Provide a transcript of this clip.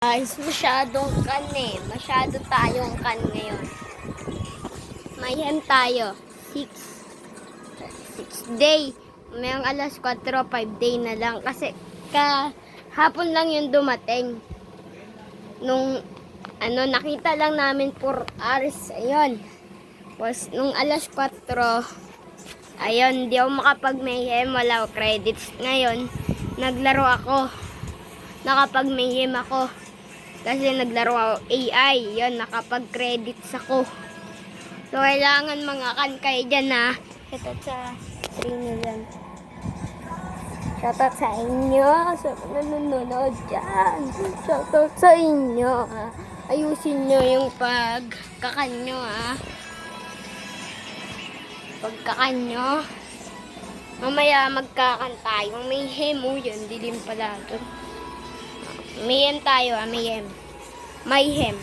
Guys, masyadong kan eh. Masyado tayong kan ngayon. Mayhem tayo. 6 day. Mayang alas 4, 5 day na lang. Kasi hapon lang yung dumating. Nung nakita lang namin 4 hours. Ayun. Tapos nung alas 4, ayun, di ako makapag-mayhem. Wala credits. Ngayon, naglaro ako. Nakapag-mayhem ako. Kasi naglaro ako AI. Yun, nakapag-credits ako. So, kailangan mga kan kayo dyan ha. Shoutout sa 3 million. Shoutout sa inyo. Sa nanonood dyan. Shoutout sa inyo ha. Ayusin nyo yung pagkakan nyo ha. Pagkakan nyo. Mamaya magkakan tayo. May hemo yun. Dilim pala doon. Mayhem tayo, mayhem. Mayhem.